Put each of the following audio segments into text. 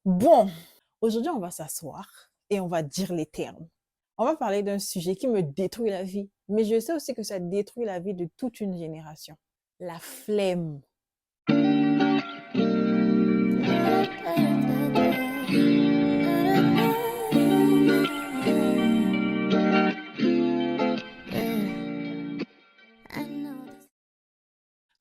Bon, aujourd'hui, on va s'asseoir et on va dire les termes. On va parler d'un sujet qui me détruit la vie, mais je sais aussi que ça détruit la vie de toute une génération. La flemme.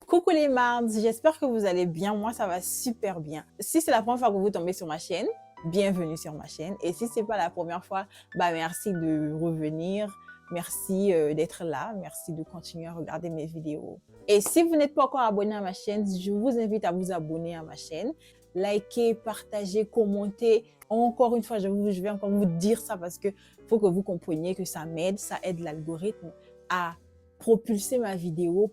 Coucou les mardes, j'espère que vous allez bien. Moi, ça va super bien. Si c'est la première fois que vous tombez sur ma chaîne, bienvenue sur ma chaîne. Et si c'est pas la première fois, merci de revenir. Merci d'être là. Merci de continuer à regarder mes vidéos. Et si vous n'êtes pas encore abonné à ma chaîne, je vous invite à vous abonner à ma chaîne. Likez, partagez, commentez. Encore une fois, je vais encore vous dire ça parce que faut que vous compreniez que ça m'aide, ça aide l'algorithme à propulser ma vidéo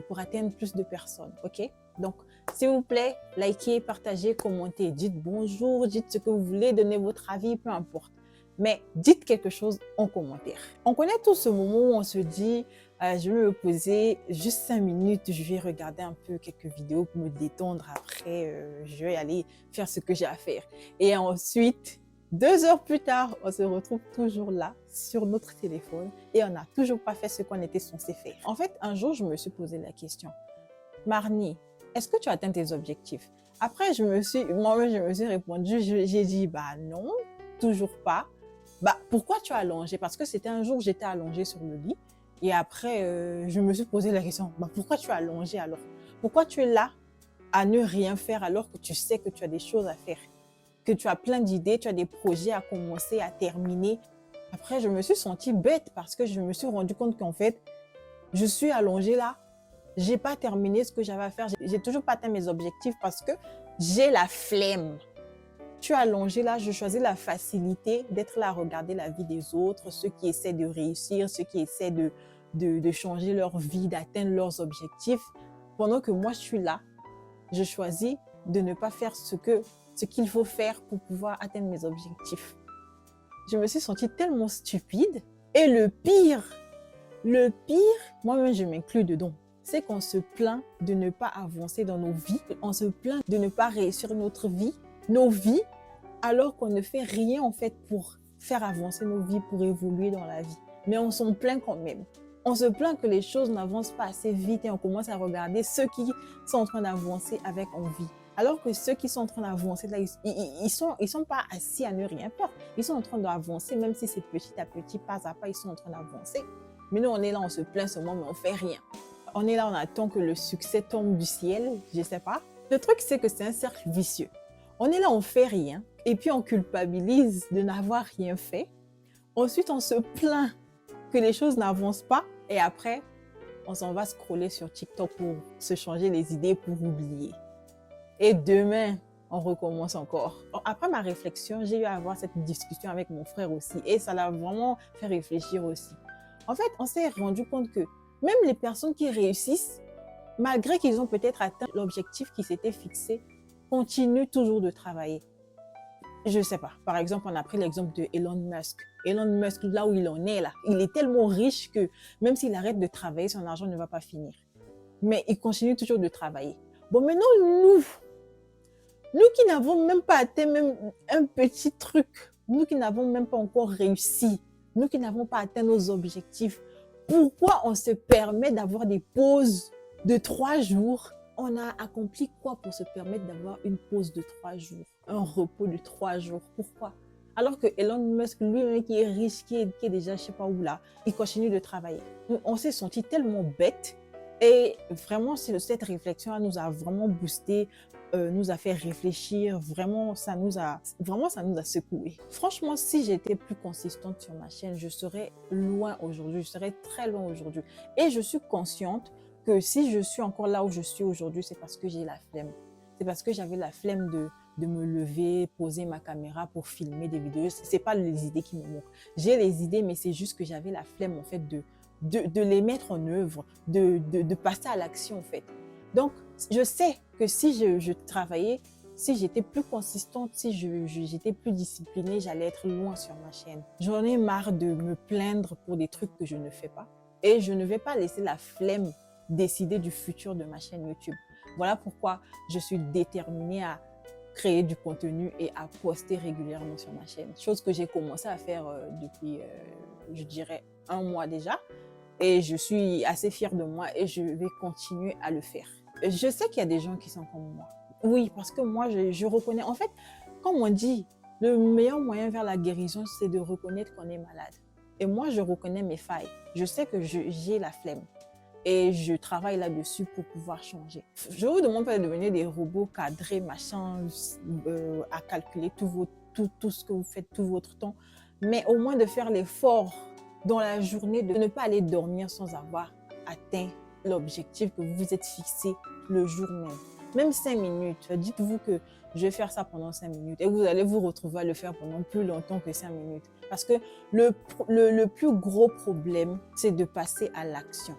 pour atteindre plus de personnes, ok? Donc, s'il vous plaît, likez, partagez, commentez, dites bonjour, dites ce que vous voulez, donnez votre avis, peu importe. Mais dites quelque chose en commentaire. On connaît tous ce moment où on se dit, je vais me poser juste 5 minutes, je vais regarder un peu quelques vidéos pour me détendre. Après, je vais aller faire ce que j'ai à faire. Et ensuite, 2 heures plus tard, on se retrouve toujours là, sur notre téléphone, et on n'a toujours pas fait ce qu'on était censé faire. En fait, un jour, je me suis posé la question, Marnie, est-ce que tu as atteint tes objectifs? Après, moi-même, je me suis répondu, j'ai dit, non, toujours pas. Pourquoi tu as allongé? Parce que c'était un jour, j'étais allongée sur le lit, et après, je me suis posé la question, pourquoi tu as allongé alors? Pourquoi tu es là à ne rien faire alors que tu sais que tu as des choses à faire? Que tu as plein d'idées, tu as des projets à commencer, à terminer. Après, je me suis sentie bête parce que je me suis rendu compte qu'en fait, je suis allongée là, j'ai pas terminé ce que j'avais à faire, j'ai toujours pas atteint mes objectifs parce que j'ai la flemme. Je suis allongée là, je choisis la facilité d'être là à regarder la vie des autres, ceux qui essaient de réussir, ceux qui essaient de changer leur vie, d'atteindre leurs objectifs. Pendant que moi, je suis là, je choisis de ne pas faire ce qu'il faut faire pour pouvoir atteindre mes objectifs. Je me suis sentie tellement stupide. Et le pire, moi-même je m'inclus dedans, c'est qu'on se plaint de ne pas avancer dans nos vies, on se plaint de ne pas réussir nos vies, alors qu'on ne fait rien en fait pour faire avancer nos vies, pour évoluer dans la vie. Mais on s'en plaint quand même. On se plaint que les choses n'avancent pas assez vite et on commence à regarder ceux qui sont en train d'avancer avec envie. Alors que ceux qui sont en train d'avancer, là, ils sont pas assis à ne rien faire. Ils sont en train d'avancer, même si c'est petit à petit, pas à pas, ils sont en train d'avancer. Mais nous, on est là, on se plaint seulement, mais on fait rien. On est là, on attend que le succès tombe du ciel, je sais pas. Le truc, c'est que c'est un cercle vicieux. On est là, on fait rien, et puis on culpabilise de n'avoir rien fait. Ensuite, on se plaint que les choses n'avancent pas, et après, on s'en va scroller sur TikTok pour se changer les idées, pour oublier. Et demain, on recommence encore. Après ma réflexion, j'ai eu à avoir cette discussion avec mon frère aussi, et ça l'a vraiment fait réfléchir aussi. En fait, on s'est rendu compte que même les personnes qui réussissent, malgré qu'ils ont peut-être atteint l'objectif qui s'était fixé, continuent toujours de travailler. Je ne sais pas. Par exemple, on a pris l'exemple de Elon Musk. Elon Musk, là où il en est, là, il est tellement riche que même s'il arrête de travailler, son argent ne va pas finir. Mais il continue toujours de travailler. Bon, maintenant, nous qui n'avons même pas atteint même un petit truc, nous qui n'avons même pas encore réussi, nous qui n'avons pas atteint nos objectifs, pourquoi on se permet d'avoir des pauses de 3 jours? On a accompli quoi pour se permettre d'avoir une pause de 3 jours, un repos de 3 jours? Pourquoi? Alors que Elon Musk, lui-même qui est riche, qui est déjà je sais pas où là, il continue de travailler. On s'est senti tellement bête et vraiment cette réflexion nous a vraiment boosté, nous a fait réfléchir, vraiment ça nous a secoué. Franchement, si j'étais plus consistante sur ma chaîne, je serais loin aujourd'hui, je serais très loin aujourd'hui. Et je suis consciente que si je suis encore là où je suis aujourd'hui, c'est parce que j'ai la flemme. C'est parce que j'avais la flemme de me lever, poser ma caméra pour filmer des vidéos. C'est pas les idées qui me manquent. J'ai les idées, mais c'est juste que j'avais la flemme en fait de les mettre en œuvre, de passer à l'action en fait. Donc, je sais que si je travaillais, si j'étais plus consistante, si j'étais plus disciplinée, j'allais être loin sur ma chaîne. J'en ai marre de me plaindre pour des trucs que je ne fais pas. Et je ne vais pas laisser la flemme décider du futur de ma chaîne YouTube. Voilà pourquoi je suis déterminée à créer du contenu et à poster régulièrement sur ma chaîne. Chose que j'ai commencé à faire depuis, je dirais, 1 mois déjà. Et je suis assez fière de moi et je vais continuer à le faire. Je sais qu'il y a des gens qui sont comme moi. Oui, parce que moi, je reconnais. En fait, comme on dit, le meilleur moyen vers la guérison, c'est de reconnaître qu'on est malade. Et moi, je reconnais mes failles. Je sais que j'ai la flemme. Et je travaille là-dessus pour pouvoir changer. Je vous demande pas de devenir des robots cadrés, machin, à calculer tout ce que vous faites, tout votre temps. Mais au moins de faire l'effort dans la journée, de ne pas aller dormir sans avoir atteint l'objectif que vous vous êtes fixé le jour même. Même 5 minutes, dites-vous que je vais faire ça pendant 5 minutes et vous allez vous retrouver à le faire pendant plus longtemps que 5 minutes. Parce que le plus gros problème, c'est de passer à l'action.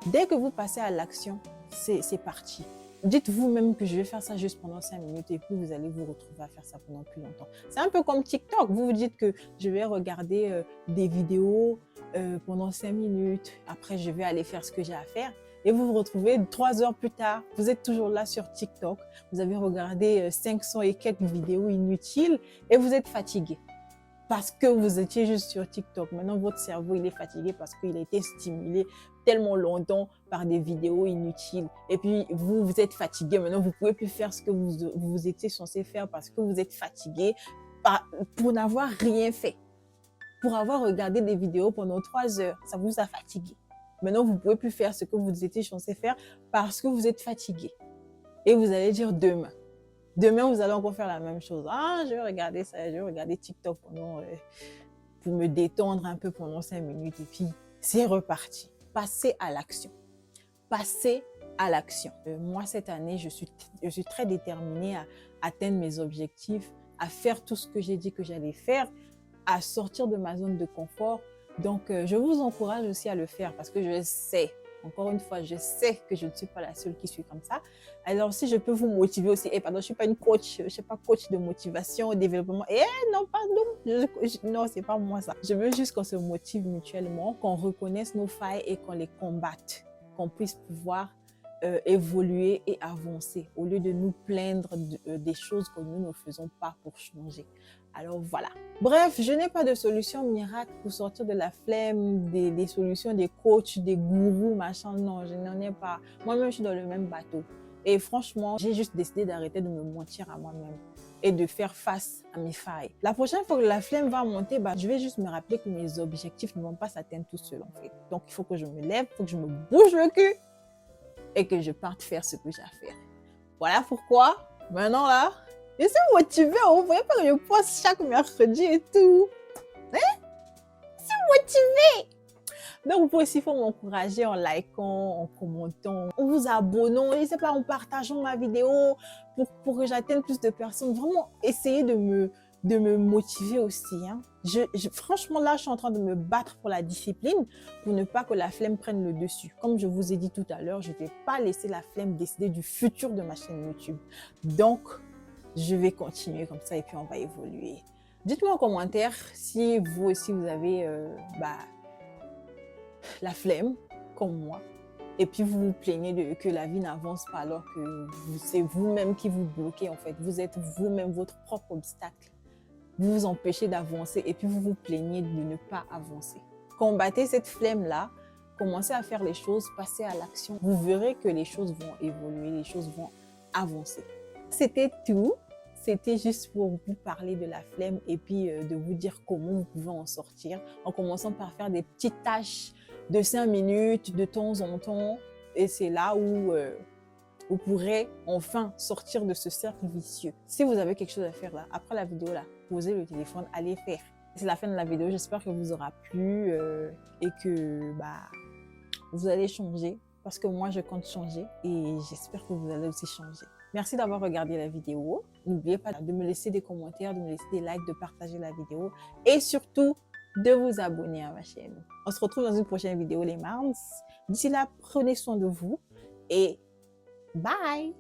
Dès que vous passez à l'action, c'est parti. Dites-vous même que je vais faire ça juste pendant 5 minutes et puis vous allez vous retrouver à faire ça pendant plus longtemps. C'est un peu comme TikTok. Vous vous dites que je vais regarder des vidéos pendant 5 minutes. Après, je vais aller faire ce que j'ai à faire. Et vous vous retrouvez 3 heures plus tard. Vous êtes toujours là sur TikTok. Vous avez regardé 500 et quelques vidéos inutiles et vous êtes fatigué. Parce que vous étiez juste sur TikTok. Maintenant, votre cerveau, il est fatigué parce qu'il a été stimulé tellement longtemps par des vidéos inutiles. Et puis, vous êtes fatigué. Maintenant, vous ne pouvez plus faire ce que vous étiez censé faire parce que vous êtes fatigué pour n'avoir rien fait. Pour avoir regardé des vidéos pendant 3 heures, ça vous a fatigué. Maintenant, vous ne pouvez plus faire ce que vous étiez censé faire parce que vous êtes fatigué. Et vous allez dire demain. Demain, vous allez encore faire la même chose. Ah, je vais regarder ça, je vais regarder TikTok pour me détendre un peu pendant 5 minutes et puis c'est reparti. Passez à l'action. Passez à l'action. Moi, cette année, je suis très déterminée à atteindre mes objectifs, à faire tout ce que j'ai dit que j'allais faire, à sortir de ma zone de confort. Donc, je vous encourage aussi à le faire parce que je sais, encore une fois, je sais que je ne suis pas la seule qui suis comme ça. Alors, si je peux vous motiver aussi, pardon, je ne suis pas une coach, je ne suis pas coach de motivation, développement. Non, pardon, non, ce n'est pas moi ça. Je veux juste qu'on se motive mutuellement, qu'on reconnaisse nos failles et qu'on les combatte, qu'on puisse pouvoir évoluer et avancer au lieu de nous plaindre des choses que nous ne faisons pas pour changer. Alors voilà. Bref, je n'ai pas de solution miracle pour sortir de la flemme, des solutions des coachs, des gourous, machin. Non, je n'en ai pas. Moi-même, je suis dans le même bateau. Et franchement, j'ai juste décidé d'arrêter de me mentir à moi-même et de faire face à mes failles. La prochaine fois que la flemme va monter, je vais juste me rappeler que mes objectifs ne vont pas s'atteindre tout seuls en fait. Donc, il faut que je me lève, il faut que je me bouge le cul et que je parte faire ce que j'ai à faire. Voilà pourquoi, maintenant là, je suis motivée. Vous voyez pas que je poste chaque mercredi et tout. Hein? Je suis motivée. Donc, vous pouvez aussi m'encourager en likant, en commentant, en vous abonnant, et c'est pas en partageant ma vidéo pour que j'atteigne plus de personnes. Vraiment, essayez de me motiver aussi. Hein. Franchement, là, je suis en train de me battre pour la discipline pour ne pas que la flemme prenne le dessus. Comme je vous ai dit tout à l'heure, je ne vais pas laisser la flemme décider du futur de ma chaîne YouTube. Donc, je vais continuer comme ça et puis on va évoluer. Dites-moi en commentaire si vous aussi vous avez la flemme comme moi et puis vous vous plaignez que la vie n'avance pas alors que c'est vous-même qui vous bloquez en fait. Vous êtes vous-même votre propre obstacle. Vous vous empêchez d'avancer et puis vous vous plaignez de ne pas avancer. Combattez cette flemme-là, commencez à faire les choses, passez à l'action. Vous verrez que les choses vont évoluer, les choses vont avancer. C'était tout. C'était juste pour vous parler de la flemme et puis de vous dire comment vous pouvez en sortir en commençant par faire des petites tâches de 5 minutes de temps en temps. Et c'est là où vous pourrez enfin sortir de ce cercle vicieux. Si vous avez quelque chose à faire là, après la vidéo là, posez le téléphone, allez faire. C'est la fin de la vidéo. J'espère que vous aura plu et que vous allez changer parce que moi, je compte changer et j'espère que vous allez aussi changer. Merci d'avoir regardé la vidéo. N'oubliez pas de me laisser des commentaires, de me laisser des likes, de partager la vidéo et surtout de vous abonner à ma chaîne. On se retrouve dans une prochaine vidéo les mardis. D'ici là, prenez soin de vous et bye!